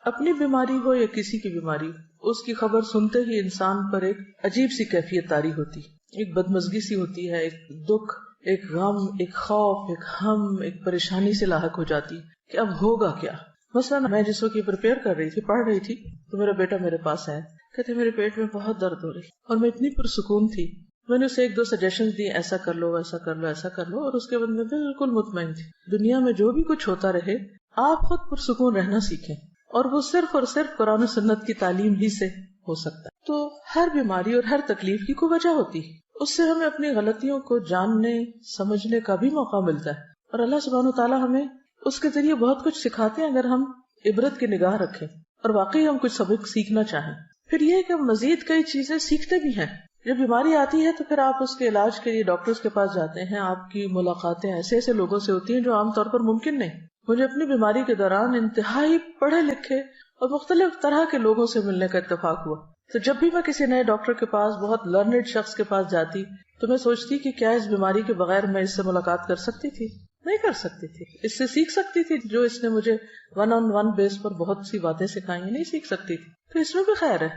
اپنی بیماری ہو یا کسی کی بیماری، اس کی خبر سنتے ہی انسان پر ایک عجیب سی کیفیت طاری ہوتی، ایک بدمزگی سی ہوتی ہے، ایک دکھ، ایک غم، ایک خوف، ایک ہم، ایک پریشانی سے لاحق ہو جاتی کہ اب ہوگا کیا. مثلا میں جس وقت یہ پریپیئر کر رہی تھی، پڑھ رہی تھی، تو میرا بیٹا میرے پاس آیا، کہتے میرے پیٹ میں بہت درد ہو رہی، اور میں اتنی پرسکون تھی. میں نے اسے 1-2 سجیشن دی، ایسا کر لو، ایسا کر لو، ایسا کر لو، اور اس کے بعد میں بالکل مطمئن تھی. دنیا میں جو بھی کچھ ہوتا رہے، آپ خود پرسکون رہنا سیکھیں، اور وہ صرف اور صرف قرآن و سنت کی تعلیم ہی سے ہو سکتا ہے. تو ہر بیماری اور ہر تکلیف کی کوئی وجہ ہوتی ہے، اس سے ہمیں اپنی غلطیوں کو جاننے سمجھنے کا بھی موقع ملتا ہے، اور اللہ سبحانہ وتعالیٰ ہمیں اس کے ذریعے بہت کچھ سکھاتے ہیں اگر ہم عبرت کی نگاہ رکھیں اور واقعی ہم کچھ سبق سیکھنا چاہیں. پھر یہ کہ ہم مزید کئی چیزیں سیکھتے بھی ہیں. جب بیماری آتی ہے تو پھر آپ اس کے علاج کے لیے ڈاکٹرز کے پاس جاتے ہیں، آپ کی ملاقاتیں ایسے ایسے لوگوں سے ہوتی ہیں جو عام طور پر ممکن نہیں. مجھے اپنی بیماری کے دوران انتہائی پڑھے لکھے اور مختلف طرح کے لوگوں سے ملنے کا اتفاق ہوا. تو جب بھی میں کسی نئے ڈاکٹر کے پاس، بہت لرنڈ شخص کے پاس جاتی، تو میں سوچتی کہ کیا اس بیماری کے بغیر میں اس سے ملاقات کر سکتی تھی؟ نہیں کر سکتی تھی. اس سے سیکھ سکتی تھی جو اس نے مجھے 1-on-1 بیس پر بہت سی باتیں سکھائی ہیں، نہیں سیکھ سکتی تھی. تو اس میں بھی خیر ہے،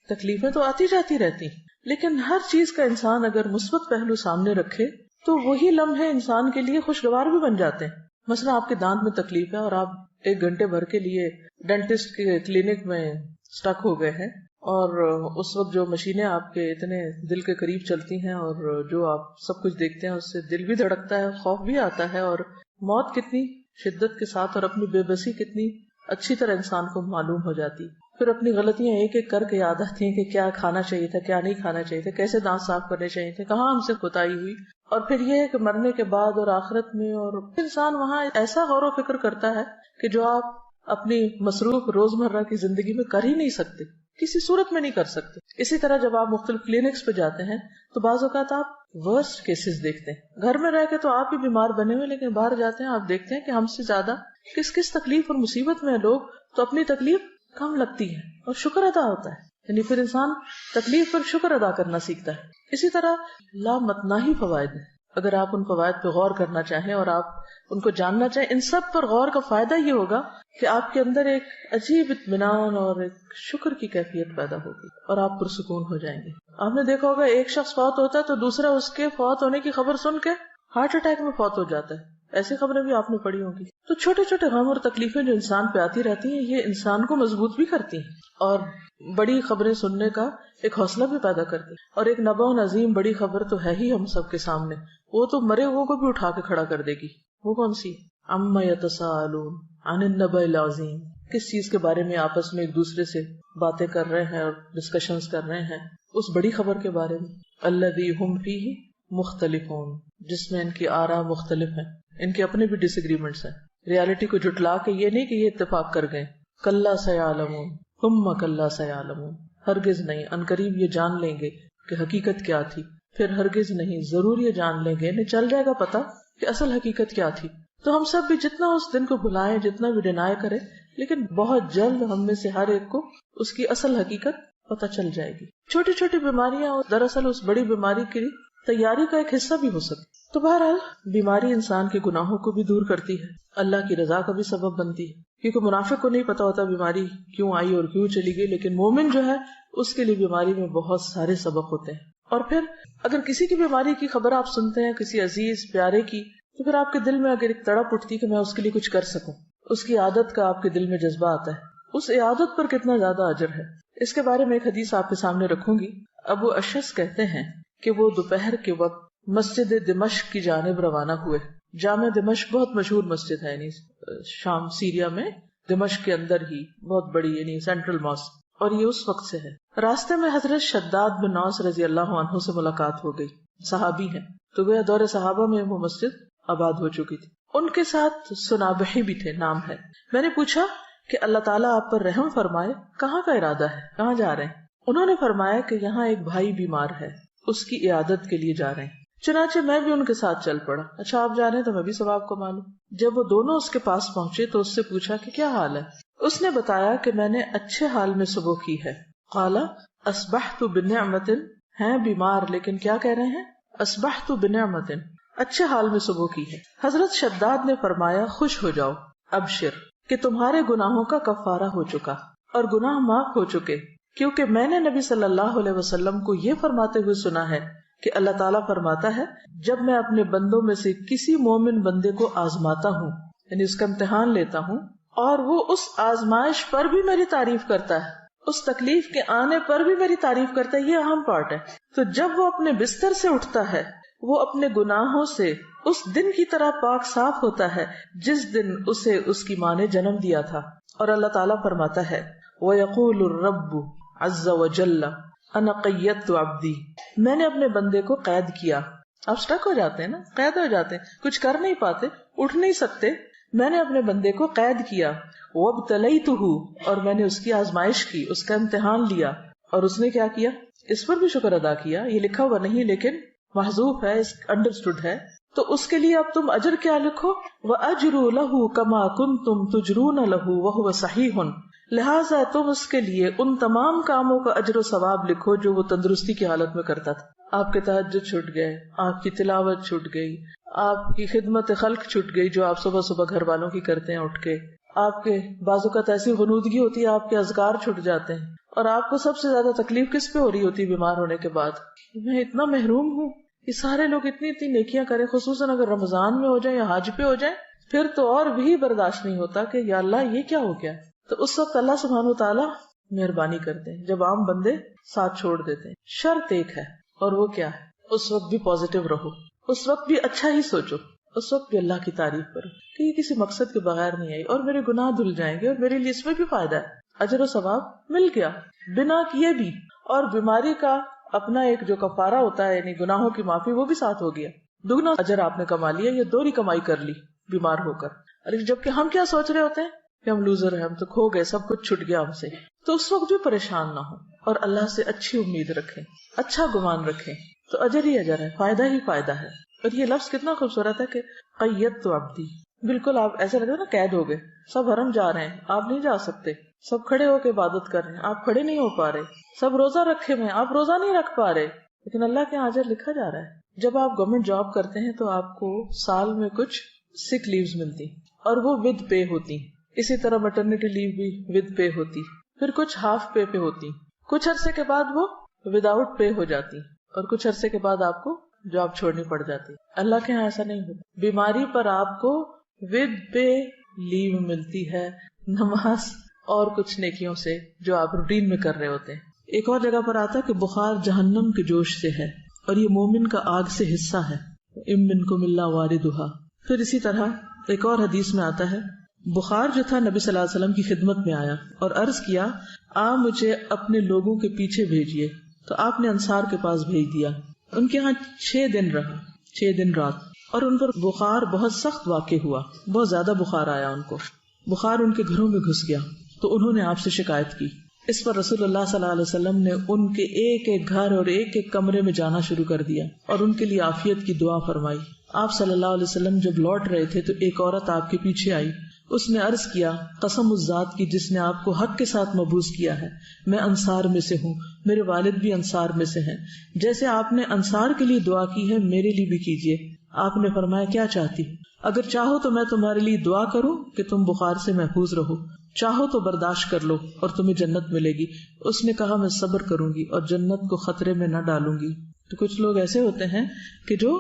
تکلیفیں تو آتی جاتی رہتی، لیکن ہر چیز کا انسان اگر مثبت پہلو سامنے رکھے تو وہی لمحے انسان کے لیے خوشگوار بھی بن جاتے ہیں. مثلا آپ کے دانت میں تکلیف ہے اور آپ 1 گھنٹے بھر کے لیے ڈینٹسٹ کے کلینک میں سٹک ہو گئے ہیں، اور اس وقت جو مشینیں آپ کے اتنے دل کے قریب چلتی ہیں اور جو آپ سب کچھ دیکھتے ہیں، اس سے دل بھی دھڑکتا ہے، خوف بھی آتا ہے، اور موت کتنی شدت کے ساتھ اور اپنی بے بسی کتنی اچھی طرح انسان کو معلوم ہو جاتی. پھر اپنی غلطیاں ایک ایک کر کے یاد آتی ہیں کہ کیا کھانا چاہیے تھا، کیا نہیں کھانا چاہیے تھا، کیسے دانت صاف کرنے چاہیے تھے، کہاں ہم سے کوتاہی ہوئی. اور پھر یہ ہے کہ مرنے کے بعد اور آخرت میں، اور انسان وہاں ایسا غور و فکر کرتا ہے کہ جو آپ اپنی مصروف روزمرہ کی زندگی میں کر ہی نہیں سکتے، کسی صورت میں نہیں کر سکتے. اسی طرح جب آپ مختلف کلینکس پہ جاتے ہیں تو بعض اوقات آپ ورسٹ کیسز دیکھتے ہیں. گھر میں رہ کے تو آپ بھی بیمار بنے ہوئے، لیکن باہر جاتے ہیں آپ دیکھتے ہیں کہ ہم سے زیادہ کس کس تکلیف اور مصیبت میں لوگ، تو اپنی تکلیف کم لگتی ہے اور شکر ادا ہوتا ہے. یعنی پھر انسان تکلیف پر شکر ادا کرنا سیکھتا ہے. اسی طرح لامتناہی فوائد ہیں. اگر آپ ان فوائد پہ غور کرنا چاہیں اور آپ ان کو جاننا چاہیں، ان سب پر غور کا فائدہ یہ ہوگا کہ آپ کے اندر ایک عجیب اطمینان اور ایک شکر کی کیفیت پیدا ہوگی اور آپ پرسکون ہو جائیں گے. آپ نے دیکھا ہوگا ایک شخص فوت ہوتا ہے تو دوسرا اس کے فوت ہونے کی خبر سن کے ہارٹ اٹیک میں فوت ہو جاتا ہے. ایسی خبریں بھی آپ نے پڑھی ہوگی. تو چھوٹے چھوٹے غم اور تکلیفیں جو انسان پہ آتی رہتی ہیں، یہ انسان کو مضبوط بھی کرتی ہیں اور بڑی خبریں سننے کا ایک حوصلہ بھی پیدا کرتی ہیں. اور ایک نبأ عظیم بڑی خبر تو ہے ہی ہم سب کے سامنے، وہ تو مرے ہوئے کو بھی اٹھا کے کھڑا کر دے گی. وہ کون سی؟ عما یتساءلون عن النبأ العظیم. کس چیز کے بارے میں آپس میں ایک دوسرے سے باتیں کر رہے ہیں اور ڈسکشنز کر رہے ہیں؟ اس بڑی خبر کے بارے میں. الذی ہم فیہ مختلفون، جس میں ان کی آراء مختلف ہیں، ان کے اپنے بھی ڈس ایگریمنٹس ہیں. ریالٹی کو جھٹلا کے یہ نہیں کہ یہ اتفاق کر گئے. کلا سیعلمون ثم کلا سیعلمون، ہرگز نہیں، عنقریب یہ جان لیں گے کہ حقیقت کیا تھی، پھر ہرگز نہیں، ضرور یہ جان لیں گے، انہیں چل جائے گا پتا کہ اصل حقیقت کیا تھی. تو ہم سب بھی جتنا اس دن کو بھلائیں، جتنا بھی ڈینائی کریں، لیکن بہت جلد ہم میں سے ہر ایک کو اس کی اصل حقیقت پتہ چل جائے گی. چھوٹی چھوٹی بیماریاں دراصل اس بڑی بیماری کی تیاری کا ایک حصہ بھی ہو سکتی. تو بہرحال بیماری انسان کے گناہوں کو بھی دور کرتی ہے، اللہ کی رضا کا بھی سبب بنتی ہے، کیونکہ منافق کو نہیں پتا ہوتا بیماری کیوں آئی اور کیوں چلی گئی، لیکن مومن جو ہے اس کے لیے بیماری میں بہت سارے سبق ہوتے ہیں. اور پھر اگر کسی کی بیماری کی خبر آپ سنتے ہیں، کسی عزیز پیارے کی، تو پھر آپ کے دل میں اگر ایک تڑپ اٹھتی کہ میں اس کے لیے کچھ کر سکوں، اس کی عادت کا آپ کے دل میں جذبہ آتا ہے، اس عادت پر کتنا زیادہ اجر ہے. اس کے بارے میں ایک حدیث آپ کے سامنے رکھوں گی. ابو اشعث کہتے ہیں کہ وہ دوپہر کے وقت مسجد دمشق کی جانب روانہ ہوئے. جامع دمشق بہت مشہور مسجد ہے، یعنی شام سیریا میں دمشق کے اندر ہی بہت بڑی، یعنی سینٹرل ماسک، اور یہ اس وقت سے ہے. راستے میں حضرت شداد بن اوس رضی اللہ عنہ سے ملاقات ہو گئی. صحابی ہیں، تو گویا دور صحابہ میں وہ مسجد آباد ہو چکی تھی. ان کے ساتھ سنابحی بھی تھے، نام ہے. میں نے پوچھا کہ اللہ تعالیٰ آپ پر رحم فرمائے، کہاں کا ارادہ ہے، کہاں جا رہے ہیں؟ انہوں نے فرمایا کہ یہاں ایک بھائی بیمار ہے، اس کی عیادت کے لیے جا رہے ہیں. چنانچہ میں بھی ان کے ساتھ چل پڑا. اچھا آپ جا رہے ہیں تو میں بھی ثواب کو مانوں. جب وہ دونوں اس کے پاس پہنچے تو اس سے پوچھا کہ کیا حال ہے. اس نے بتایا کہ میں نے اچھے حال میں صبح کی ہے. قال اصبحت بنعمت، ہیں بیمار لیکن کیا کہہ رہے ہیں؟ اصبحت بنعمت، اچھے حال میں صبح کی ہے. حضرت شداد نے فرمایا خوش ہو جاؤ، ابشر، کہ تمہارے گناہوں کا کفارہ ہو چکا اور گناہ معاف ہو چکے، کیونکہ میں نے نبی صلی اللہ علیہ وسلم کو یہ فرماتے ہوئے سنا ہے کہ اللہ تعالیٰ فرماتا ہے جب میں اپنے بندوں میں سے کسی مومن بندے کو آزماتا ہوں، یعنی اس کا امتحان لیتا ہوں، اور وہ اس آزمائش پر بھی میری تعریف کرتا ہے، اس تکلیف کے آنے پر بھی میری تعریف کرتا ہے، یہ اہم پارٹ ہے، تو جب وہ اپنے بستر سے اٹھتا ہے وہ اپنے گناہوں سے اس دن کی طرح پاک صاف ہوتا ہے جس دن اسے اس کی ماں نے جنم دیا تھا۔ اور اللہ تعالیٰ فرماتا ہے وَيَقُولُ الرَّبُّ عَزَّ وَجَلَّ أَنَا قَيَّدتُ عَبْدِي، میں نے اپنے بندے کو قید کیا۔ آپ سٹک ہو جاتے ہیں نا، قید ہو جاتے ہیں، کچھ کر نہیں پاتے، اٹھ نہیں سکتے، میں نے اپنے بندے کو قید کیا۔ وَابْتَلَيْتُهُ، اور میں نے اس کی آزمائش کی، اس کا امتحان لیا، اور اس نے کیا کیا؟ اس پر بھی شکر ادا کیا۔ یہ لکھا ہوا نہیں لیکن محذوف ہے، انڈرسٹوڈ ہے، تو اس کے لیے اب تم اجر کیا لکھو؟ وَأَجْرُ لَهُ كَمَا كُنْتُمْ تُجْرُونَ لَهُ وَهُوَ صَحِيحٌ، لہٰذا تم اس کے لیے ان تمام کاموں کا اجر و ثواب لکھو جو وہ تندرستی کی حالت میں کرتا تھا۔ آپ کے تہجد چھوٹ گئے، آپ کی تلاوت چھوٹ گئی، آپ کی خدمت خلق چھوٹ گئی جو آپ صبح صبح گھر والوں کی کرتے ہیں اٹھ کے، آپ کے بعض اوقات ایسی غنودگی ہوتی ہے آپ کے اذکار چھوٹ جاتے ہیں، اور آپ کو سب سے زیادہ تکلیف کس پہ ہو رہی ہوتی ہے بیمار ہونے کے بعد؟ میں اتنا محروم ہوں کہ سارے لوگ اتنی اتنی نیکیاں کریں، خصوصاً اگر رمضان میں ہو جائیں یا حج پہ ہو جائیں، پھر تو اور بھی برداشت نہیں ہوتا کہ یا اللہ یہ کیا ہو گیا۔ تو اس وقت اللہ سبحانہ وتعالی مہربانی کرتے ہیں جب عام بندے ساتھ چھوڑ دیتے ہیں۔ شرط ایک ہے، اور وہ کیا ہے؟ اس وقت بھی پازیٹیو رہو، اس وقت بھی اچھا ہی سوچو، اس وقت بھی اللہ کی تعریف کرو کہ یہ کسی مقصد کے بغیر نہیں آئی اور میرے گناہ دھل جائیں گے اور میرے لیے اس میں بھی فائدہ ہے، اجر و ثواب مل گیا بنا کیے بھی، اور بیماری کا اپنا ایک جو کفارہ ہوتا ہے یعنی گناہوں کی معافی وہ بھی ساتھ ہو گیا، دگنا اجر آپ نے کما لیا، یہ دوہری کمائی کر لی بیمار ہو کر۔ اور جبکہ ہم کیا سوچ رہے ہوتے ہیں کہ ہم لوزر ہیں، ہم تو کھو گئے، سب کچھ چھٹ گیا ہم سے، تو اس وقت بھی پریشان نہ ہو اور اللہ سے اچھی امید رکھیں، اچھا گمان رکھیں، تو اجر ہی اجر ہے، فائدہ ہی فائدہ ہے۔ اور یہ لفظ کتنا خوبصورت ہے کہ قیدت عبدی، بالکل آپ ایسا لگتا ہے نا قید ہو گئے، سب حرم جا رہے ہیں آپ نہیں جا سکتے، سب کھڑے ہو کے عبادت کر رہے ہیں آپ کھڑے نہیں ہو پا رہے، سب روزہ رکھے ہوئے ہیں آپ روزہ نہیں رکھ پا رہے، لیکن اللہ کے اجر لکھا جا رہا ہے۔ جب آپ گورنمنٹ جاب کرتے ہیں تو آپ کو سال میں کچھ سک لیوز ملتی اور وہ ود پے ہوتی، اسی طرح میٹرنیٹی لیو بھی ود پے ہوتی، پھر کچھ ہاف پے پہ ہوتی، کچھ عرصے کے بعد وہ وداؤٹ پے ہو جاتی، اور کچھ عرصے کے بعد آپ کو جاب چھوڑنی پڑ جاتی۔ اللہ کے یہاں ایسا نہیں ہوتا، بیماری پر آپ کو ود پے لیو ملتی ہے، نماز اور کچھ نیکیوں سے جو آپ روٹین میں کر رہے ہوتے ہیں۔ ایک اور جگہ پر آتا ہے کہ بخار جہنم کے جوش سے ہے اور یہ مومن کا آگ سے حصہ ہے، ام منکم الا واردھا۔ پھر اسی طرح ایک اور حدیث میں آتا ہے بخار جو تھا نبی صلی اللہ علیہ وسلم کی خدمت میں آیا اور عرض کیا مجھے اپنے لوگوں کے پیچھے بھیجیے، تو آپ نے انصار کے پاس بھیج دیا، ان کے ہاں 6 دن رہا، 6 دن رات، اور ان پر بخار بہت سخت واقع ہوا، بہت زیادہ بخار آیا ان کو، بخار ان کے گھروں میں گھس گیا، تو انہوں نے آپ سے شکایت کی۔ اس پر رسول اللہ صلی اللہ علیہ وسلم نے ان کے ایک ایک گھر اور ایک ایک کمرے میں جانا شروع کر دیا اور ان کے لیے عافیت کی دعا فرمائی۔ آپ صلی اللہ علیہ وسلم جب لوٹ رہے تھے تو ایک عورت آپ کے پیچھے آئی، اس نے عرض کیا قسم اس ذات کی جس نے آپ کو حق کے ساتھ مبعوث کیا ہے، میں انصار میں سے ہوں، میرے والد بھی انصار میں سے ہیں، جیسے آپ نے انصار کے لیے دعا کی ہے میرے لیے بھی کیجیے۔ آپ نے فرمایا کیا چاہتی؟ اگر چاہو تو میں تمہارے لیے دعا کروں کہ تم بخار سے محفوظ رہو، چاہو تو برداشت کر لو اور تمہیں جنت ملے گی۔ اس نے کہا میں صبر کروں گی اور جنت کو خطرے میں نہ ڈالوں گی۔ تو کچھ لوگ ایسے ہوتے ہیں کہ جو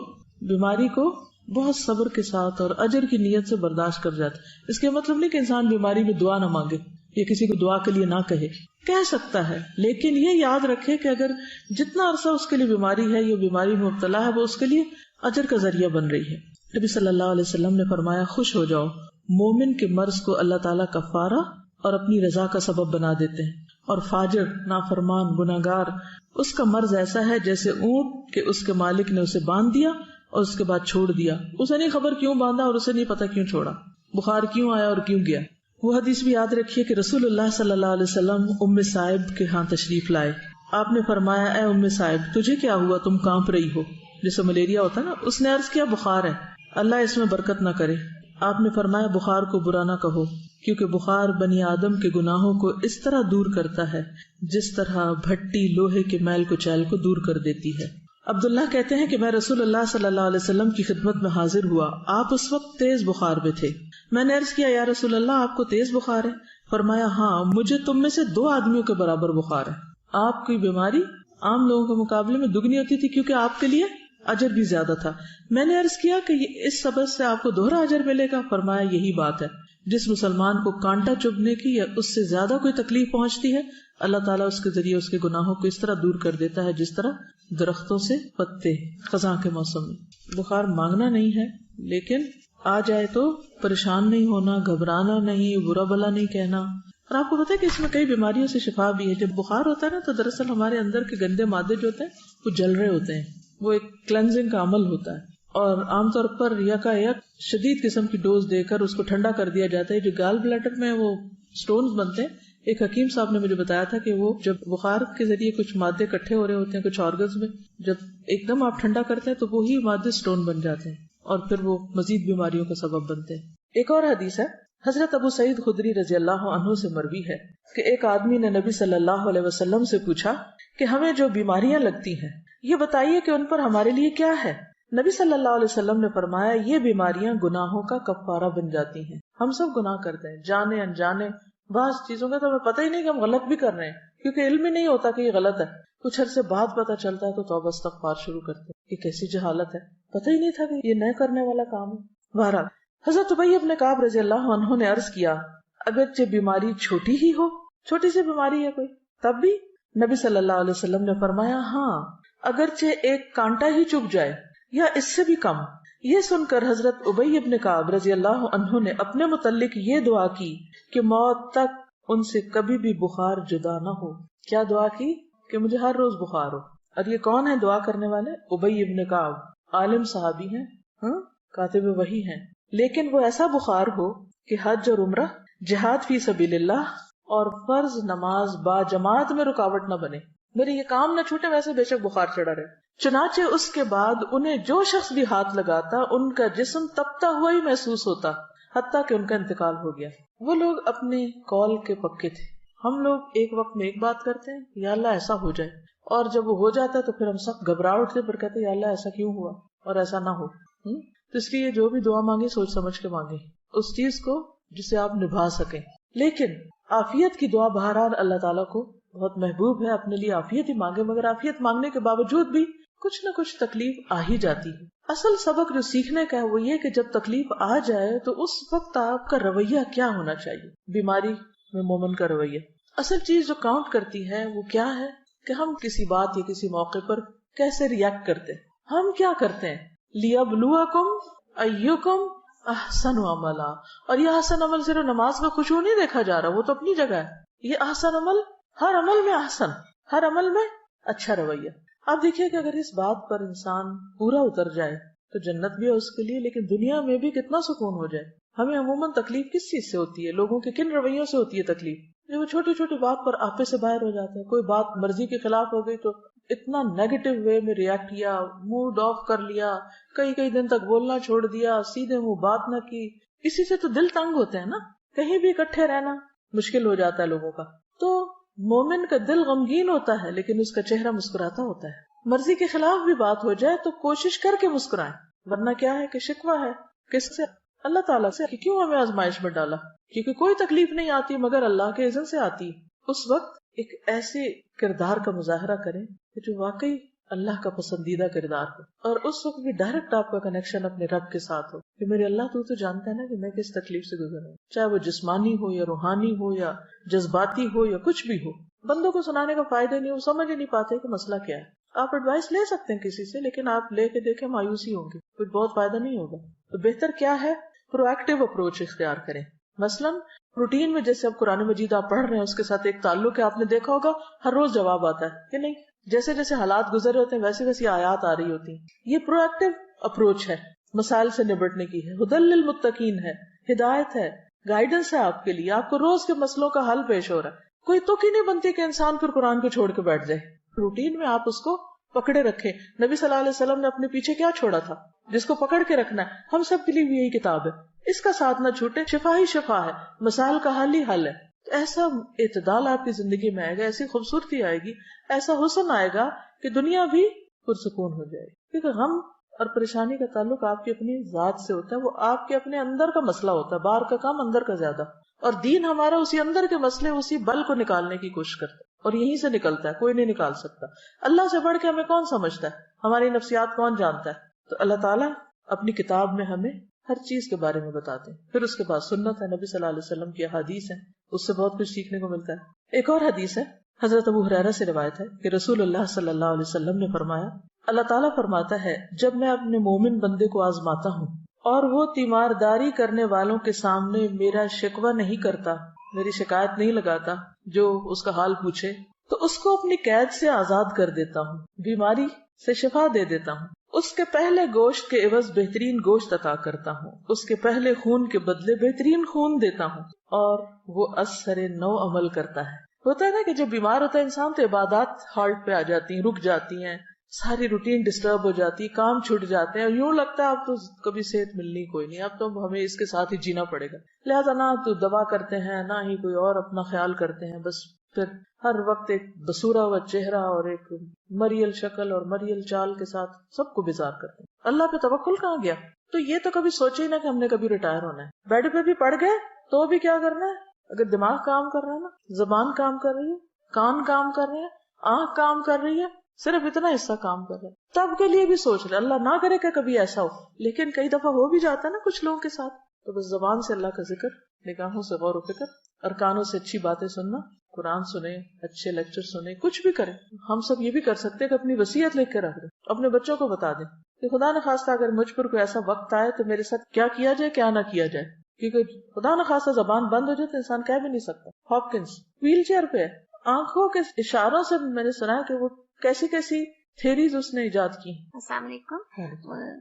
بیماری کو بہت صبر کے ساتھ اور اجر کی نیت سے برداشت کر جاتے۔ اس کے مطلب نہیں کہ انسان بیماری میں دعا نہ مانگے یا کسی کو دعا کے لیے نہ کہہ سکتا ہے، لیکن یہ یاد رکھے کہ اگر جتنا عرصہ اس کے لیے بیماری ہے یا بیماری میں مبتلا ہے وہ اس کے لیے اجر کا ذریعہ بن رہی ہے۔ نبی صلی اللہ علیہ وسلم نے فرمایا خوش ہو جاؤ، مومن کے مرض کو اللہ تعالیٰ کفارہ اور اپنی رضا کا سبب بنا دیتے ہیں، اور فاجر نافرمان گناہگار اس کا مرض ایسا ہے جیسے اونٹ کہ اس کے مالک نے اسے باندھ دیا اور اس کے بعد چھوڑ دیا، اسے نہیں خبر کیوں باندھا اور اسے نہیں پتا کیوں چھوڑا، بخار کیوں آیا اور کیوں گیا۔ وہ حدیث بھی یاد رکھیے کہ رسول اللہ صلی اللہ علیہ وسلم ام صائب کے ہاں تشریف لائے۔ آپ نے فرمایا اے ام صائب تجھے کیا ہوا، تم کانپ رہی ہو، جیسے ملیریا ہوتا نا۔ اس نے عرض کیا بخار ہے، اللہ اس میں برکت نہ کرے۔ آپ نے فرمایا بخار کو برا نہ کہو، کیونکہ بخار بنی آدم کے گناہوں کو اس طرح دور کرتا ہے جس طرح بھٹی لوہے کے میل کچیل کو دور کر دیتی ہے۔ عبداللہ کہتے ہیں کہ میں رسول اللہ صلی اللہ علیہ وسلم کی خدمت میں حاضر ہوا. آپ اس وقت تیز بخار میں تھے. میں نے عرض کیا یا رسول اللہ آپ کو تیز بخار ہے؟ فرمایا ہاں مجھے تم میں سے 2 آدمیوں کے برابر بخار ہے. آپ کی بیماری عام لوگوں کے مقابلے میں دگنی ہوتی تھی کیونکہ آپ کے لیے اجر بھی زیادہ تھا. میں نے عرض کیا کہ اس سبب سے آپ کو دوہرا اجر ملے گا؟ فرمایا یہی بات ہے. جس مسلمان کو کانٹا چبھنے کی یا اس سے زیادہ کوئی تکلیف پہنچتی ہے اللہ تعالیٰ اس کے ذریعے اس کے گناہوں کو اس طرح دور کر دیتا ہے جس طرح درختوں سے پتے خزاں کے موسم میں. بخار مانگنا نہیں ہے لیکن آ جائے تو پریشان نہیں ہونا, گھبرانا نہیں, برا بلا نہیں کہنا. اور آپ کو پتا ہے کہ اس میں کئی بیماریوں سے شفا بھی ہے. جب بخار ہوتا ہے نا تو دراصل ہمارے اندر کے گندے مادے جو ہوتے ہیں وہ جل رہے ہوتے ہیں, وہ ایک کلینزنگ کا عمل ہوتا ہے. اور عام طور پر یکایک شدید قسم کی ڈوز دے کر اس کو ٹھنڈا کر دیا جاتا ہے. جو گال بلیڈر میں وہ سٹونز بنتے ہیں, ایک حکیم صاحب نے مجھے بتایا تھا کہ وہ جب بخار کے ذریعے کچھ مادے اکٹھے ہو رہے ہوتے ہیں کچھ آرگنز میں, جب ایک دم آپ ٹھنڈا کرتے ہیں تو وہی مادے سٹون بن جاتے ہیں اور پھر وہ مزید بیماریوں کا سبب بنتے ہیں. ایک اور حدیث ہے, حضرت ابو سعید خدری رضی اللہ عنہ سے مروی ہے کہ ایک آدمی نے نبی صلی اللہ علیہ وسلم سے پوچھا کہ ہمیں جو بیماریاں لگتی ہیں یہ بتائیے کہ ان پر ہمارے لیے کیا ہے. نبی صلی اللہ علیہ وسلم نے فرمایا یہ بیماریاں گناہوں کا کفارہ بن جاتی ہیں. ہم سب گناہ کرتے ہیں جانے انجانے, بعض چیزوں کا تو ہمیں پتہ ہی نہیں کہ ہم غلط بھی کر رہے ہیں کیونکہ علم ہی نہیں ہوتا کہ یہ غلط ہے. کچھ عرصے بعد پتہ چلتا ہے تو توبہ استغفار شروع کرتے ہیں. یہ کیسی جہالت ہے, پتہ ہی نہیں تھا کہ یہ نہ کرنے والا کام ہے. بہرحال حضرت ابی بن کعب رضی اللہ عنہ نے عرض کیا اگرچہ بیماری چھوٹی ہی ہو, چھوٹی سی بیماری ہے کوئی, تب بھی؟ نبی صلی اللہ علیہ وسلم نے فرمایا ہاں اگرچہ ایک کانٹا ہی چبھ جائے یا اس سے بھی کم. یہ سن کر حضرت ابی بن کعب رضی اللہ عنہ نے اپنے متعلق یہ دعا کی کہ موت تک ان سے کبھی بھی بخار جدا نہ ہو. کیا دعا کی؟ کہ مجھے ہر روز بخار ہو. اور یہ کون ہے دعا کرنے والے؟ ابی بن کعب, عالم صحابی ہیں, کاتب وحی ہیں, لیکن وہ ایسا بخار ہو کہ حج اور عمرہ, جہاد فی سبیل اللہ اور فرض نماز با جماعت میں رکاوٹ نہ بنے. میرے یہ کام نہ چھوٹے, ویسے بے شک بخار چڑھا رہے. چنانچہ اس کے بعد انہیں جو شخص بھی ہاتھ لگاتا ان کا جسم تپتا ہوا ہی محسوس ہوتا حتیٰ کہ ان کا انتقال ہو گیا. وہ لوگ اپنے قول کے پکے تھے. ہم لوگ ایک وقت میں ایک بات کرتے ہیں یا اللہ ایسا ہو جائے, اور جب وہ ہو جاتا ہے تو پھر ہم سب گھبرا اٹھتے, پھر کہتے یا اللہ ایسا کیوں ہوا اور ایسا نہ ہو. تو اس لیے جو بھی دعا مانگے سوچ سمجھ کے مانگے اس چیز کو جسے آپ نبھا سکیں. لیکن عافیت کی دعا بہرحال اللہ تعالیٰ کو بہت محبوب ہے, اپنے لیے عافیت ہی مانگے. مگر عافیت مانگنے کے باوجود بھی کچھ نہ کچھ تکلیف آ ہی جاتی ہے. اصل سبق جو سیکھنے کا ہے وہ یہ کہ جب تکلیف آ جائے تو اس وقت آپ کا رویہ کیا ہونا چاہیے. بیماری میں مومن کا رویہ, اصل چیز جو کاؤنٹ کرتی ہے وہ کیا ہے کہ ہم کسی بات یا کسی موقع پر کیسے ریئیکٹ کرتے ہیں. ہم کیا کرتے ہیں؟ لِيَبْلُوَكُمْ أَيُّكُمْ أَحْسَنُ عَمَلًا. اور یہ احسن عمل صرف نماز میں خشوع نہیں دیکھا جا رہا, وہ تو اپنی جگہ ہے. یہ احسن عمل ہر عمل میں احسن, ہر عمل میں اچھا رویہ. آپ دیکھیے کہ اگر اس بات پر انسان پورا اتر جائے تو جنت بھی ہے اس کے لیے, لیکن دنیا میں بھی کتنا سکون ہو جائے. ہمیں عموماً تکلیف کس چیز سے ہوتی ہے؟ لوگوں کے کن رویوں سے ہوتی ہے تکلیف؟ وہ چھوٹی چھوٹی بات پر آپے سے باہر ہو جاتے ہیں. کوئی بات مرضی کے خلاف ہو گئی تو اتنا نیگیٹو وے میں ریئیکٹ کیا, موڈ آف کر لیا, کئی دن تک بولنا چھوڑ دیا, سیدھے منہ بات نہ کی. اسی سے تو دل تنگ ہوتے ہیں نا, کہیں بھی اکٹھے رہنا مشکل ہو جاتا ہے لوگوں کا. تو مومن کا دل غمگین ہوتا ہے لیکن اس کا چہرہ مسکراتا ہوتا ہے. مرضی کے خلاف بھی بات ہو جائے تو کوشش کر کے مسکرائیں, ورنہ کیا ہے کہ شکوہ ہے کس سے؟ اللہ تعالیٰ سے. کہ کیوں ہمیں آزمائش میں ڈالا؟ کیونکہ کوئی تکلیف نہیں آتی مگر اللہ کے اذن سے آتی. اس وقت ایک ایسے کردار کا مظاہرہ کریں کہ جو واقعی اللہ کا پسندیدہ کردار ہو, اور اس وقت بھی ڈائریکٹ آپ کا کنیکشن اپنے رب کے ساتھ ہو کہ میرے اللہ تو جانتا ہے نا کہ میں کس تکلیف سے گزر رہا ہوں, چاہے وہ جسمانی ہو یا روحانی ہو یا جذباتی ہو یا کچھ بھی ہو. بندوں کو سنانے کا فائدہ نہیں, وہ سمجھ ہی نہیں پاتے کہ مسئلہ کیا ہے. آپ ایڈوائس لے سکتے ہیں کسی سے, لیکن آپ لے کے دیکھیں مایوسی ہوں گی, کچھ بہت فائدہ نہیں ہوگا. تو بہتر کیا ہے, پرو ایکٹیو اپروچ اختیار کریں. مثلاً روٹین میں جیسے اب قرآن مجید آپ پڑھ رہے ہیں اس کے ساتھ ایک تعلق ہے, آپ نے دیکھا ہوگا ہر روز جواب آتا ہے کہ نہیں, جیسے جیسے حالات گزر رہے ہوتے ہیں ویسے ویسی آیات آ رہی ہوتی ہیں. یہ پرو ایکٹیو اپروچ ہے, مسائل سے نبٹنے کی ہے, ہدی للمتقین ہے, ہدایت ہے, گائیڈنس ہے آپ کے لیے. آپ کو روز کے مسئلوں کا حل پیش ہو رہا ہے. کوئی تک ہی نہیں بنتی کہ انسان پھر قرآن کو چھوڑ کے بیٹھ جائے. روٹین میں آپ اس کو پکڑے رکھیں. نبی صلی اللہ علیہ وسلم نے اپنے پیچھے کیا چھوڑا تھا جس کو پکڑ کے رکھنا ہے؟ ہم سب کے لیے بھی یہی کتاب ہے, اس کا ساتھ نہ چھوٹے. شفا ہی شفا ہے, مسائل کا حل ہی حل ہے. تو ایسا اعتدال آپ کی زندگی میں آئے گا, ایسی خوبصورتی آئے گی, ایسا حسن آئے گا کہ دنیا بھی پرسکون ہو جائے گی. کیونکہ غم اور پریشانی کا تعلق آپ کی اپنی ذات سے ہوتا ہے، وہ آپ کے اپنے اندر کا مسئلہ ہوتا ہے، باہر کا کام اندر کا زیادہ. اور دین ہمارا اسی اندر کے مسئلے، اسی بل کو نکالنے کی کوشش کرتا ہے، اور یہیں سے نکلتا ہے، کوئی نہیں نکال سکتا. اللہ سے بڑھ کے ہمیں کون سمجھتا ہے، ہماری نفسیات کون جانتا ہے؟ تو اللہ تعالیٰ اپنی کتاب میں ہمیں ہر چیز کے بارے میں بتاتے ہیں. پھر اس کے بعد سنت ہے، نبی صلی اللہ علیہ وسلم کی احادیث ہیں، اس سے بہت کچھ سیکھنے کو ملتا ہے. ایک اور حدیث ہے، حضرت ابو ہریرہ سے روایت ہے کہ رسول اللہ صلی اللہ علیہ وسلم نے فرمایا، اللہ تعالیٰ فرماتا ہے جب میں اپنے مومن بندے کو آزماتا ہوں اور وہ تیمارداری کرنے والوں کے سامنے میرا شکوہ نہیں کرتا، میری شکایت نہیں لگاتا، جو اس کا حال پوچھے، تو اس کو اپنی قید سے آزاد کر دیتا ہوں، بیماری سے شفا دے دیتا ہوں، اس کے پہلے گوشت کے عوض بہترین گوشت عطا کرتا ہوں، اس کے پہلے خون کے بدلے بہترین خون دیتا ہوں، اور وہ اثر نو عمل کرتا ہے. ہوتا ہے نا کہ جب بیمار ہوتا ہے انسان تو عبادات ہالٹ پہ آ جاتی ہیں، رک جاتی ہیں، ساری روٹین ڈسٹرب ہو جاتی ہے، کام چھوٹ جاتے ہیں، اور یوں لگتا ہے اب تو کبھی صحت ملنی کوئی نہیں، اب تو ہمیں اس کے ساتھ ہی جینا پڑے گا. لہٰذا نہ تو دوا کرتے ہیں، نہ ہی کوئی اور اپنا خیال کرتے ہیں، بس پھر ہر وقت ایک بسورا ہوا چہرہ اور ایک مریل شکل اور مریل چال کے ساتھ سب کو بیزار کرتے ہیں. اللہ پہ توکل کہاں گیا؟ تو یہ تو کبھی سوچے ہی نہ کہ ہم نے کبھی ریٹائر ہونا ہے. بیڈ پہ بھی پڑ گئے تو بھی کیا کرنا ہے؟ اگر دماغ کام کر رہا ہے نا، زبان کام کر رہی ہے، کان کام کر رہے ہیں، آنکھ کام کر رہی ہے، صرف اتنا حصہ کام کر رہا ہے، تب کے لیے بھی سوچ رہے. اللہ نہ کرے کہ کبھی ایسا ہو، لیکن کئی دفعہ ہو بھی جاتا ہے نا کچھ لوگوں کے ساتھ. تو بس زبان سے اللہ کا ذکر، نگاہوں سے غور و فکر، اور کانوں سے اچھی باتیں سننا، قرآن سنیں، اچھے لیکچر سنیں، کچھ بھی کریں. ہم سب یہ بھی کر سکتے ہیں کہ اپنی وصیت لکھ کے رکھ دیں، اپنے بچوں کو بتا دیں کہ خدا نخواستہ اگر مجھ پر کوئی ایسا وقت آئے تو میرے ساتھ کیا کیا جائے، کیا نہ کیا جائے. کیونکہ خدا نخواستہ زبان بند ہو جائے تو انسان کہہ بھی نہیں سکتا. ہاپکنس ویل چیئر پہ ہے، آنکھوں کے اشاروں سے میں نے سنا ہے کہ وہ کیسی کیسی تھیریز اس نے ایجاد کی. السلام علیکم.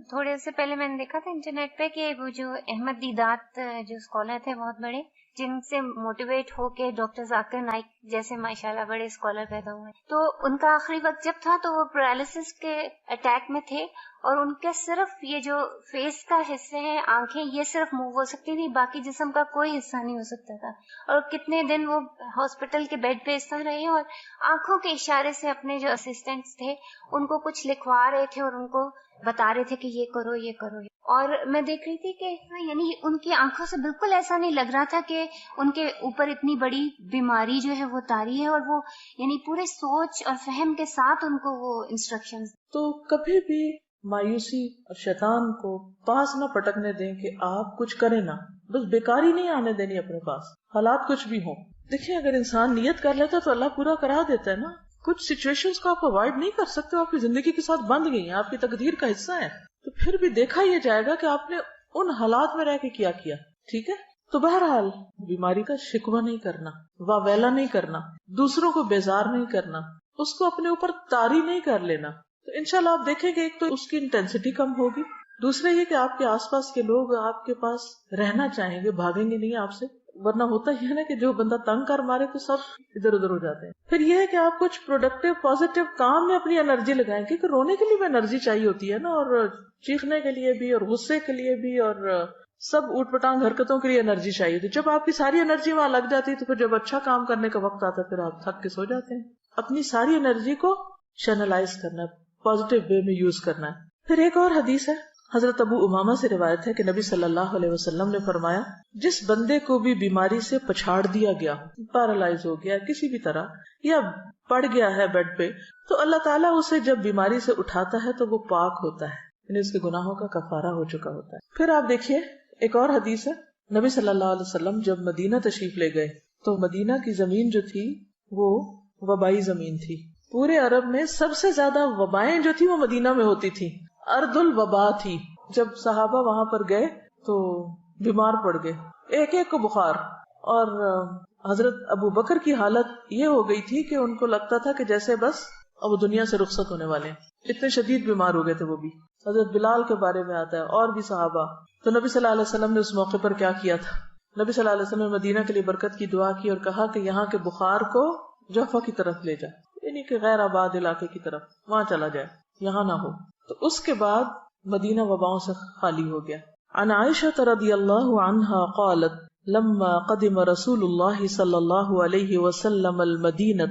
تھوڑے سے پہلے میں نے دیکھا تھا انٹرنیٹ پہ کہ وہ جو احمد دیدات جو اسکالر تھے بہت بڑے، جن سے موٹیویٹ ہو کے ڈاکٹر ذاکر نائک جیسے ماشاءاللہ بڑے اسکالر پیدا ہوئے، تو ان کا آخری وقت جب تھا تو وہ پیرالسس کے اٹیک میں تھے، اور ان کے صرف یہ جو فیس کا حصہ ہے، آنکھیں، یہ صرف موو ہو سکتی تھی، باقی جسم کا کوئی حصہ نہیں ہو سکتا تھا. اور کتنے دن وہ ہاسپٹل کے بیڈ پہ اس طرح رہے، اور آنکھوں کے اشارے سے اپنے جو اسسٹنٹس تھے ان کو کچھ لکھوا رہے تھے اور ان کو بتا رہے تھے کہ یہ کرو یہ کرو. اور میں دیکھ رہی تھی کہ یعنی ان کی آنکھوں سے بالکل ایسا نہیں لگ رہا تھا کہ ان کے اوپر اتنی بڑی بیماری جو ہے وہ طاری ہے، اور وہ یعنی پورے سوچ اور فہم کے ساتھ ان کو وہ انسٹرکشنز. تو کبھی بھی مایوسی اور شیطان کو پاس نہ پٹکنے دیں کہ آپ کچھ کریں نہ، بس بیکاری نہیں آنے دینی اپنے پاس، حالات کچھ بھی ہوں. دیکھیں اگر انسان نیت کر لیتا تو اللہ پورا کرا دیتا ہے نا. کچھ سچویشنز کو آپ اوائڈ نہیں کر سکتے، آپ کی زندگی کے ساتھ بندھ گئی ہیں، آپ کی تقدیر کا حصہ ہے، تو پھر بھی دیکھا یہ جائے گا کہ آپ نے ان حالات میں رہ کے کیا کیا. ٹھیک ہے، تو بہرحال بیماری کا شکوہ نہیں کرنا، واویلا نہیں کرنا، دوسروں کو بیزار نہیں کرنا، اس کو اپنے اوپر طاری نہیں کر لینا. تو انشاءاللہ آپ دیکھیں کہ ایک تو اس کی انٹینسٹی کم ہوگی، دوسرے یہ کہ آپ کے آس پاس کے لوگ آپ کے پاس رہنا چاہیں گے، بھاگیں گے نہیں آپ سے. ورنہ ہوتا ہی ہے نا کہ جو بندہ تنگ کر مارے تو سب ادھر ادھر ہو جاتے ہیں. پھر یہ ہے کہ آپ کچھ پروڈکٹیو پازیٹیو کام میں اپنی انرجی لگائیں، کیونکہ رونے کے لیے بھی انرجی چاہیے ہوتی ہے نا، اور چیخنے کے لیے بھی، اور غصے کے لیے بھی، اور سب اوٹ پٹانگ حرکتوں کے لیے انرجی چاہیے ہوتی. جب آپ کی ساری انرجی وہاں لگ جاتی ہے تو پھر جب اچھا کام کرنے کا وقت آتا ہے پھر آپ تھک کے سو جاتے ہیں. اپنی ساری انرجی کو چینلائز کرنا ہے، پازیٹیو وے میں یوز کرنا ہے. پھر ایک اور حدیث ہے، حضرت ابو امامہ سے روایت ہے کہ نبی صلی اللہ علیہ وسلم نے فرمایا، جس بندے کو بھی بیماری سے پچھاڑ دیا گیا، پیرالائز ہو گیا کسی بھی طرح، یا پڑ گیا ہے بیڈ پہ، تو اللہ تعالیٰ اسے جب بیماری سے اٹھاتا ہے تو وہ پاک ہوتا ہے، یعنی اس کے گناہوں کا کفارہ ہو چکا ہوتا ہے. پھر آپ دیکھیے ایک اور حدیث ہے، نبی صلی اللہ علیہ وسلم جب مدینہ تشریف لے گئے تو مدینہ کی زمین جو تھی وہ وبائی زمین تھی. پورے عرب میں سب سے زیادہ وبائیں جو تھی وہ مدینہ میں ہوتی تھی، ارض الوبا تھی. جب صحابہ وہاں پر گئے تو بیمار پڑ گئے، ایک ایک کو بخار، اور حضرت ابو بکر کی حالت یہ ہو گئی تھی کہ ان کو لگتا تھا کہ جیسے بس اب دنیا سے رخصت ہونے والے ہیں، اتنے شدید بیمار ہو گئے تھے وہ بھی. حضرت بلال کے بارے میں آتا ہے اور بھی صحابہ. تو نبی صلی اللہ علیہ وسلم نے اس موقع پر کیا کیا تھا؟ نبی صلی اللہ علیہ وسلم نے مدینہ کے لیے برکت کی دعا کی اور کہا کہ یہاں کے بخار کو جوفہ کی طرف لے جائے، یعنی کہ غیر آباد علاقے کی طرف، وہاں چلا جائے، یہاں نہ ہو. تو اس کے بعد مدینہ وباؤں سے خالی ہو گیا. عن عائشہ رضی اللہ عنہا قالت لما قدم رسول اللہ صلی اللہ علیہ وسلم المدینہ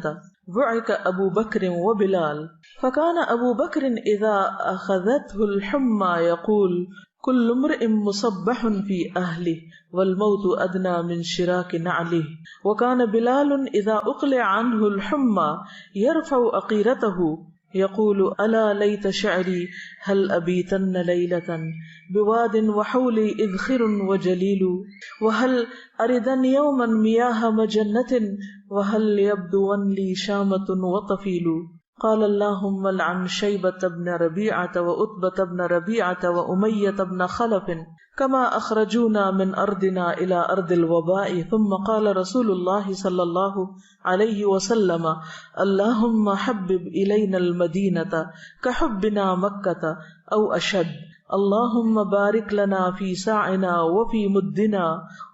بعث ابو بکر وبلال فكان ابو بکر اذا اخذته الحمى يقول كل امرئ مصبح في اهله والموت ادنى من شراك نعله وكان بلال اذا اقلع عنه الحمى يرفع عقيرته يقول الا ليت شعري هل ابيتن ليلة بواد وحولي اذخر وجليل وهل اردن يوما مياه مجنة وهل يبدون لي شامة وطفيل قال اللهم لعن شيبة بن ربيعة وعتبة بن ربيعة وأمية بن خلف كما أخرجونا من أرضنا إلى أرض الوباء ثم قال رسول الله صلى الله عليه وسلم اللهم حبب إلينا المدينة كحبنا مكة أو أشد اللهم بارك لنا في ساعنا وفي مدنا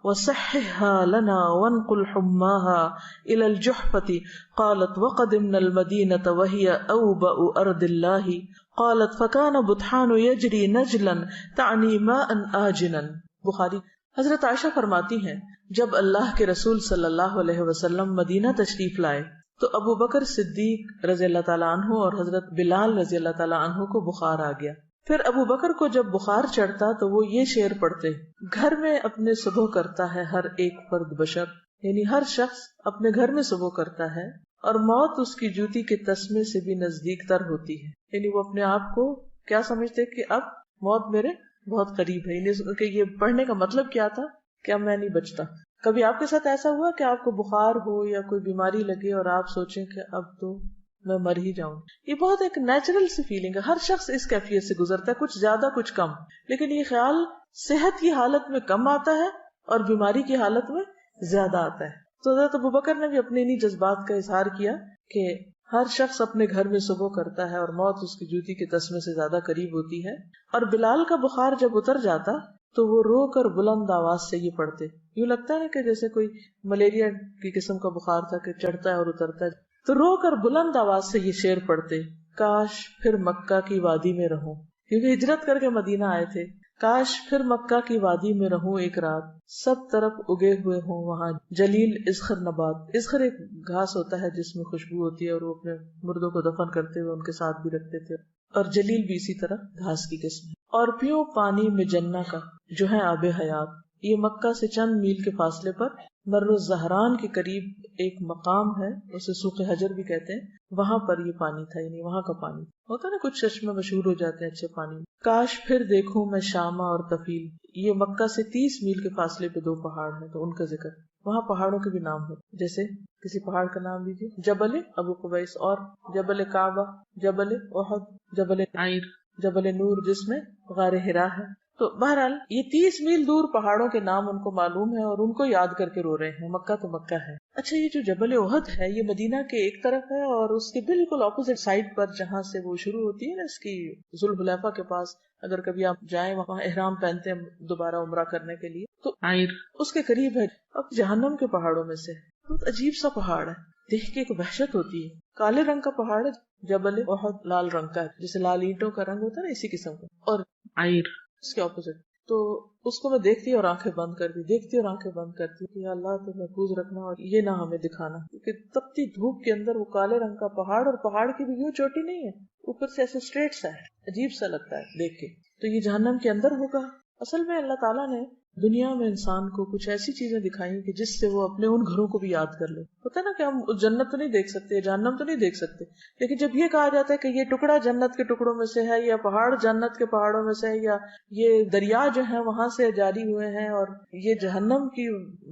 وصححها لنا وانقل حماها إلى الجحفة قالت وقدمنا المدينة وهي أوبأ أرض الله قالت فكان بطحان يجري نجلا تعني ماء آجنا. بخاری. حضرت عائشہ فرماتی ہیں جب اللہ کے رسول صلی اللہ علیہ وسلم مدینہ تشریف لائے تو ابو بکر صدیق رضی اللہ تعالیٰ عنہ اور حضرت بلال رضی اللہ تعالیٰ عنہ کو بخار آ گیا. پھر ابو بکر کو جب بخار چڑھتا تو وہ یہ شعر پڑھتے گھر میں اپنے صبح کرتا ہے ہر ایک فرد بشر، یعنی ہر شخص اپنے گھر میں صبح کرتا ہے اور موت اس کی جوتی کے تسمے سے بھی نزدیک تر ہوتی ہے. یعنی وہ اپنے آپ کو کیا سمجھتے کہ اب موت میرے بہت قریب ہے. یعنی کہ یہ پڑھنے کا مطلب کیا تھا کہ اب میں نہیں بچتا. کبھی آپ کے ساتھ ایسا ہوا کہ آپ کو بخار ہو یا کوئی بیماری لگے اور آپ سوچیں کہ اب تو میں مر ہی جاؤں؟ یہ بہت ایک نیچرل سی فیلنگ ہے، ہر شخص اس کیفیت سے گزرتا ہے، کچھ زیادہ کچھ کم، لیکن یہ خیال صحت کی حالت میں کم آتا ہے اور بیماری کی حالت میں زیادہ آتا ہے. تو حضرت ابوبکر نے بھی اپنے انہی جذبات کا اظہار کیا کہ ہر شخص اپنے گھر میں صبح کرتا ہے اور موت اس کی جوتی کے تسمے سے زیادہ قریب ہوتی ہے. اور بلال کا بخار جب اتر جاتا تو وہ رو کر بلند آواز سے یہ پڑھتے. یوں لگتا ہے کہ جیسے کوئی ملیریا کی قسم کا بخار تھا کہ چڑھتا ہے اور اترتا ہے. تو رو کر بلند آواز سے یہ شعر پڑھتے کاش پھر مکہ کی وادی میں رہوں، کیونکہ ہجرت کر کے مدینہ آئے تھے. کاش پھر مکہ کی وادی میں رہوں ایک رات، سب طرف اگے ہوئے ہوں وہاں جلیل اذخر نبات. اذخر ایک گھاس ہوتا ہے جس میں خوشبو ہوتی ہے اور وہ اپنے مردوں کو دفن کرتے ہوئے ان کے ساتھ بھی رکھتے تھے، اور جلیل بھی اسی طرح گھاس کی قسم ہے. اور پیو پانی میں جنہ کا جو ہے آب حیات. یہ مکہ سے چند میل کے فاصلے پر مر الزہران کے قریب ایک مقام ہے، اسے سوق حجر بھی کہتے ہیں. وہاں پر یہ پانی تھا، یعنی وہاں کا پانی ہوتا ہے نا، کچھ چشمے مشہور ہو جاتے ہیں اچھے پانی. کاش پھر دیکھوں میں شامہ اور طفیل. یہ مکہ سے 30 میل کے فاصلے پہ 2 پہاڑ ہیں، تو ان کا ذکر. وہاں پہاڑوں کے بھی نام ہوتے، جیسے کسی پہاڑ کا نام لیجیے، جبل ابو قبیس، اور جبل کعبہ، جبل احد، جبل عیر، جبل نور جس میں غار حرا ہے. تو بہرحال یہ 30 میل دور پہاڑوں کے نام ان کو معلوم ہے اور ان کو یاد کر کے رو رہے ہیں. مکہ تو مکہ ہے. اچھا، یہ جو جبل احد ہے یہ مدینہ کے ایک طرف ہے، اور اس کے بالکل اپوزٹ سائڈ پر جہاں سے وہ شروع ہوتی ہے نا، اس کی ذوالحلیفہ کے پاس، اگر کبھی آپ جائیں وہاں احرام پہنتے ہیں دوبارہ عمرہ کرنے کے لیے، تو اس کے قریب ہے. اب جہنم کے پہاڑوں میں سے بہت عجیب سا پہاڑ ہے، دیکھ کے ایک وحشت ہوتی ہے. کالے رنگ کا پہاڑ ہے جبل احد، لال رنگ کا ہے، جیسے لال اینٹوں کا رنگ ہوتا ہے نا، اسی قسم کا. اور اس کے اپوزٹ. تو اس کو میں دیکھتی اور آنکھیں بند کرتی، دیکھتی اور آنکھیں بند کرتی کہ اللہ تو محفوظ رکھنا اور یہ نہ ہمیں دکھانا. کیونکہ تپتی دھوپ کے اندر وہ کالے رنگ کا پہاڑ، اور پہاڑ کی بھی یوں چوٹی نہیں ہے، اوپر سے ایسے اسٹریٹ سا ہے، عجیب سا لگتا ہے دیکھ کے. تو یہ جہنم کے اندر ہوگا. اصل میں اللہ تعالیٰ نے دنیا میں انسان کو کچھ ایسی چیزیں دکھائی کہ جس سے وہ اپنے ان گھروں کو بھی یاد کر لے. ہوتا ہے نا کہ ہم جنت تو نہیں دیکھ سکتے، جہنم تو نہیں دیکھ سکتے، لیکن جب یہ کہا جاتا ہے کہ یہ ٹکڑا جنت کے ٹکڑوں میں سے ہے، یا پہاڑ جنت کے پہاڑوں میں سے ہے، یا یہ دریا جو ہے وہاں سے جاری ہوئے ہیں، اور یہ جہنم کی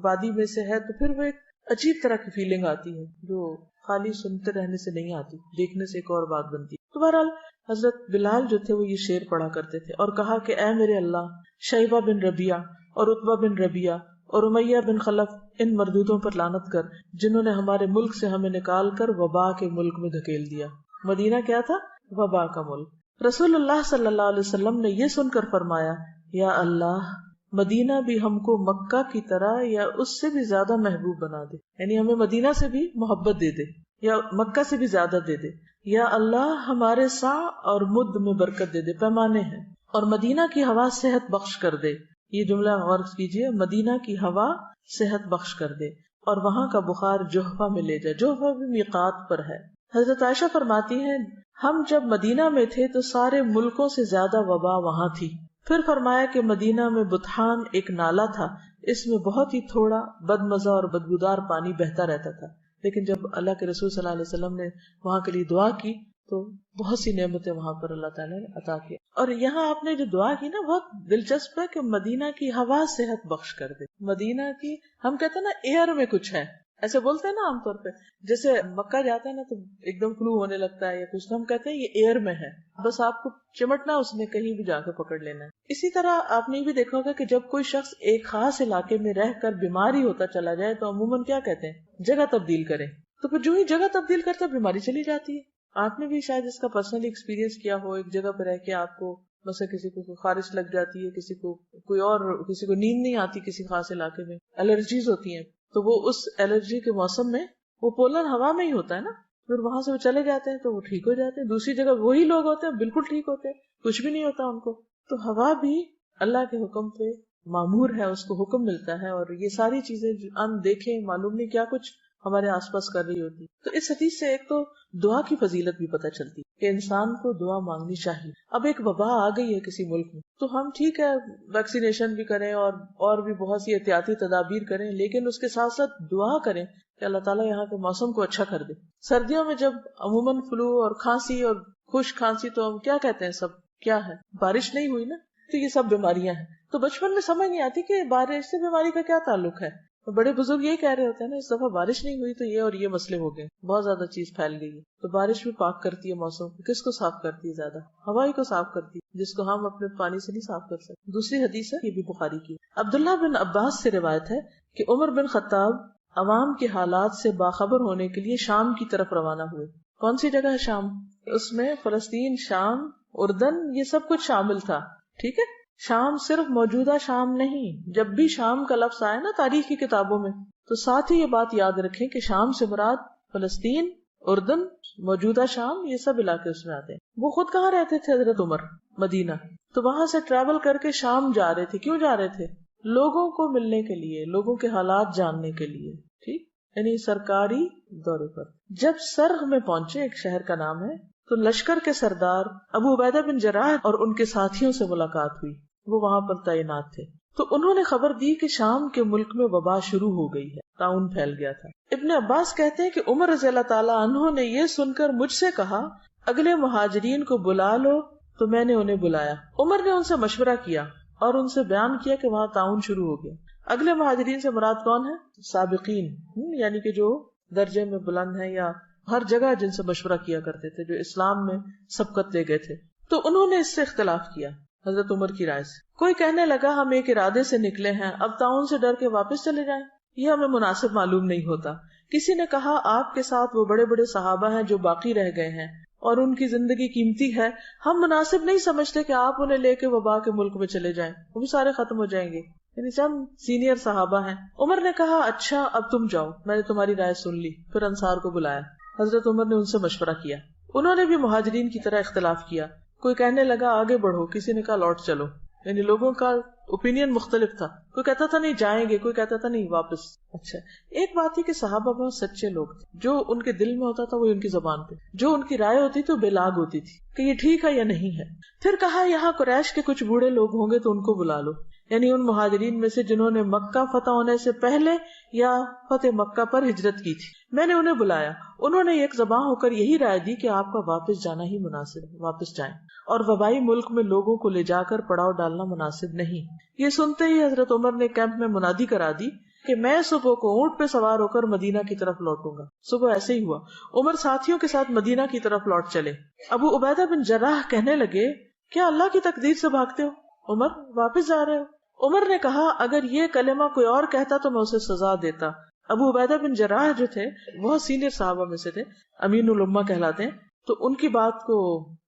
وادی میں سے ہے، تو پھر وہ ایک عجیب طرح کی فیلنگ آتی ہے جو خالی سنتے رہنے سے نہیں آتی، دیکھنے سے ایک اور بات بنتی. تو بہرحال حضرت بلال جو تھے وہ یہ شعر پڑھا کرتے تھے اور کہا کہ اے میرے اللہ، شیبہ بن ربیعہ اور عتبہ بن ربیعہ اور امیہ بن خلف، ان مردودوں پر لعنت کر جنہوں نے ہمارے ملک سے ہمیں نکال کر وبا کے ملک میں دھکیل دیا. مدینہ کیا تھا؟ وبا کا ملک. رسول اللہ صلی اللہ علیہ وسلم نے یہ سن کر فرمایا، یا اللہ، مدینہ بھی ہم کو مکہ کی طرح یا اس سے بھی زیادہ محبوب بنا دے، یعنی ہمیں مدینہ سے بھی محبت دے دے یا مکہ سے بھی زیادہ دے دے. یا اللہ، ہمارے سا اور مد میں برکت دے دے، پیمانے ہیں. اور مدینہ کی ہوا صحت بخش کر دے. یہ جملہ غور کیجئے، مدینہ کی ہوا صحت بخش کر دے. اور وہاں کا بخار جحفہ میں لے جائے. جحفہ بھی میقات پر ہے. حضرت عائشہ فرماتی ہیں ہم جب مدینہ میں تھے تو سارے ملکوں سے زیادہ وبا وہاں تھی. پھر فرمایا کہ مدینہ میں بطحان ایک نالا تھا, اس میں بہت ہی تھوڑا بدمزہ اور بدبودار پانی بہتا رہتا تھا, لیکن جب اللہ کے رسول صلی اللہ علیہ وسلم نے وہاں کے لیے دعا کی تو بہت سی نعمتیں وہاں پر اللہ تعالیٰ نے عطا کی. اور یہاں آپ نے جو دعا کی نا بہت دلچسپ ہے کہ مدینہ کی ہوا صحت بخش کر دے. مدینہ کی ہم کہتے ہیں نا ایئر میں کچھ ہے, ایسے بولتے ہیں نا عام طور پہ, جیسے مکہ جاتا ہے نا تو ایک دم فلو ہونے لگتا ہے یا کچھ, تو ہم کہتے ہیں یہ ایئر میں ہے, بس آپ کو چمٹنا اس نے کہیں بھی جا کے پکڑ لینا ہے. اسی طرح آپ نے بھی دیکھا ہوگا کہ جب کوئی شخص ایک خاص علاقے میں رہ کر بیماری ہوتا چلا جائے تو عموماً کیا کہتے ہیں, جگہ تبدیل کریں. تو پھر جو ہی جگہ تبدیل کرتا ہے بیماری چلی جاتی ہے. آپ نے بھی شاید اس کا پرسنلی ایکسپیرینس کیا ہو, ایک جگہ پہ رہ کے آپ کو مثلا کسی کو خارش لگ جاتی ہے, کسی کو کوئی اور, کسی کو نیند نہیں آتی کسی خاص علاقے میں, الرجیز ہوتی ہیں, تو وہ اس الرجی کے موسم میں وہ پولن ہوا میں ہی ہوتا ہے نا, پھر وہاں سے وہ چلے جاتے ہیں تو وہ ٹھیک ہو جاتے ہیں. دوسری جگہ وہی لوگ ہوتے ہیں بالکل ٹھیک ہوتے ہیں, کچھ بھی نہیں ہوتا ان کو. تو ہوا بھی اللہ کے حکم پہ معمور ہے, اس کو حکم ملتا ہے, اور یہ ساری چیزیں ان دیکھیں معلوم نہیں کیا کچھ ہمارے آس پاس کر رہی ہوتی. تو اس حدیث سے ایک تو دعا کی فضیلت بھی پتہ چلتی کہ انسان کو دعا مانگنی چاہیے. اب ایک وبا آ گئی ہے کسی ملک میں تو ہم ٹھیک ہے ویکسینیشن بھی کریں اور بھی بہت سی احتیاطی تدابیر کریں, لیکن اس کے ساتھ ساتھ دعا کریں کہ اللہ تعالیٰ یہاں کے موسم کو اچھا کر دے. سردیوں میں جب عموماً فلو اور کھانسی اور خشک کھانسی تو ہم کیا کہتے ہیں, سب کیا ہے, بارش نہیں ہوئی نا, تو یہ سب بیماریاں ہیں. تو بچپن میں سمجھ نہیں آتی کہ بارش سے بیماری کا کیا تعلق ہے. تو بڑے بزرگ یہی کہہ رہے ہوتے ہیں نا, اس دفعہ بارش نہیں ہوئی تو یہ اور یہ مسئلے ہو گئے, بہت زیادہ چیز پھیل گئی ہے. تو بارش بھی پاک کرتی ہے موسم کو. کس کو صاف کرتی ہے زیادہ؟ ہوا ہی کو صاف کرتی ہے, جس کو ہم اپنے پانی سے نہیں صاف کر سکتے. دوسری حدیث ہے, یہ بھی بخاری کی, عبداللہ بن عباس سے روایت ہے کہ عمر بن خطاب عوام کے حالات سے باخبر ہونے کے لیے شام کی طرف روانہ ہوئے. کون سی جگہ ہے شام؟ اس میں فلسطین, شام, اردن, یہ سب کچھ شامل تھا. ٹھیک ہے, شام صرف موجودہ شام نہیں. جب بھی شام کا لفظ آئے نا تاریخ کی کتابوں میں تو ساتھ ہی یہ بات یاد رکھیں کہ شام سے مراد فلسطین, اردن, موجودہ شام, یہ سب علاقے اس میں آتے ہیں. وہ خود کہاں رہتے تھے حضرت عمر؟ مدینہ. تو وہاں سے ٹریول کر کے شام جا رہے تھے. کیوں جا رہے تھے؟ لوگوں کو ملنے کے لیے, لوگوں کے حالات جاننے کے لیے. ٹھیک, یعنی سرکاری دورے پر. جب سرغ میں پہنچے, ایک شہر کا نام ہے, تو لشکر کے سردار ابو عبیدہ بن جراح اور ان کے ساتھیوں سے ملاقات ہوئی. وہ وہاں پر تعینات تھے. تو انہوں نے خبر دی کہ شام کے ملک میں وبا شروع ہو گئی ہے, طاعون پھیل گیا تھا. ابن عباس کہتے ہیں کہ عمر رضی اللہ تعالیٰ عنہ نے یہ سن کر مجھ سے کہا اگلے مہاجرین کو بلا لو, تو میں نے انہیں بلایا. عمر نے ان سے مشورہ کیا اور ان سے بیان کیا کہ وہاں طاعون شروع ہو گیا. اگلے مہاجرین سے مراد کون ہے؟ سابقین, یعنی کہ جو درجے میں بلند ہیں یا ہر جگہ جن سے مشورہ کیا کرتے تھے, جو اسلام میں سبقت لے گئے تھے. تو انہوں نے اس سے اختلاف کیا حضرت عمر کی رائے سے. کوئی کہنے لگا ہم ایک ارادے سے نکلے ہیں, اب طاعون سے ڈر کے واپس چلے جائیں, یہ ہمیں مناسب معلوم نہیں ہوتا. کسی نے کہا آپ کے ساتھ وہ بڑے بڑے صحابہ ہیں جو باقی رہ گئے ہیں اور ان کی زندگی قیمتی ہے, ہم مناسب نہیں سمجھتے کہ آپ انہیں لے کے وبا کے ملک میں چلے جائیں, وہ بھی سارے ختم ہو جائیں گے. یعنی چند سینئر صحابہ ہیں. عمر نے کہا اچھا اب تم جاؤ, میں نے تمہاری رائے سن لی. پھر انصار کو بلایا. حضرت عمر نے ان سے مشورہ کیا. انہوں نے بھی مہاجرین کی طرح اختلاف کیا. کوئی کہنے لگا آگے بڑھو, کسی نے کہا لوٹ چلو. یعنی لوگوں کا اوپینین مختلف تھا. کوئی کہتا تھا نہیں جائیں گے, کوئی کہتا تھا نہیں واپس. اچھا, ایک بات ہے کہ صحابہ بہت سچے لوگ تھے. جو ان کے دل میں ہوتا تھا وہ ان کی زبان پہ, جو ان کی رائے ہوتی تھی وہ بلاگ ہوتی تھی کہ یہ ٹھیک ہے یا نہیں ہے. پھر کہا یہاں قریش کے کچھ بوڑھے لوگ ہوں گے تو ان کو بلا لو, یعنی ان مہاجرین میں سے جنہوں نے مکہ فتح ہونے سے پہلے یا فتح مکہ پر ہجرت کی تھی. میں نے انہیں بلایا. انہوں نے ایک زبان ہو کر یہی رائے دی کہ آپ کا واپس جانا ہی مناسب ہے, واپس جائیں, اور وبائی ملک میں لوگوں کو لے جا کر پڑاؤ ڈالنا مناسب نہیں. یہ سنتے ہی حضرت عمر نے کیمپ میں منادی کرا دی کہ میں صبح کو اونٹ پہ سوار ہو کر مدینہ کی طرف لوٹوں گا. صبح ایسے ہی ہوا. عمر ساتھیوں کے ساتھ مدینہ کی طرف لوٹ چلے. ابو عبیدہ بن جراح کہنے لگے کیا اللہ کی تقدیر سے بھاگتے ہو؟ عمر واپس جا رہے ہو؟ عمر نے کہا اگر یہ کلمہ کوئی اور کہتا تو میں اسے سزا دیتا. ابو عبیدہ بن جراح جو تھے بہت سینئر صحابہ میں سے تھے, امین الامہ کہلاتے ہیں. تو ان کی بات کو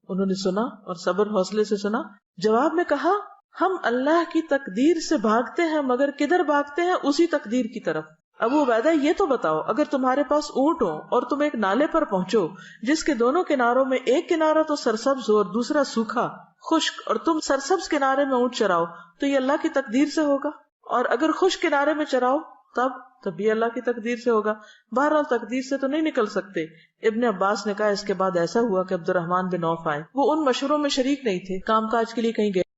انہوں نے سنا اور صبر حوصلے سے سنا. جواب میں کہا ہم اللہ کی تقدیر سے بھاگتے ہیں, مگر کدھر بھاگتے ہیں؟ اسی تقدیر کی طرف. ابو عبیدہ یہ تو بتاؤ اگر تمہارے پاس اونٹ ہو اور تم ایک نالے پر پہنچو جس کے دونوں کناروں میں ایک کنارہ تو سرسبز ہو اور دوسرا سوکھا خشک, اور تم سرسبز کنارے میں اونٹ چراؤ تو یہ اللہ کی تقدیر سے ہوگا, اور اگر خشک کنارے میں چراؤ تب تب بھی اللہ کی تقدیر سے ہوگا. بہرحال تقدیر سے تو نہیں نکل سکتے. ابن عباس نے کہا اس کے بعد ایسا ہوا کہ عبد الرحمن بن عوف آئے. وہ ان مشوروں میں شریک نہیں تھے, کام کاج کے لیے کہیں گئے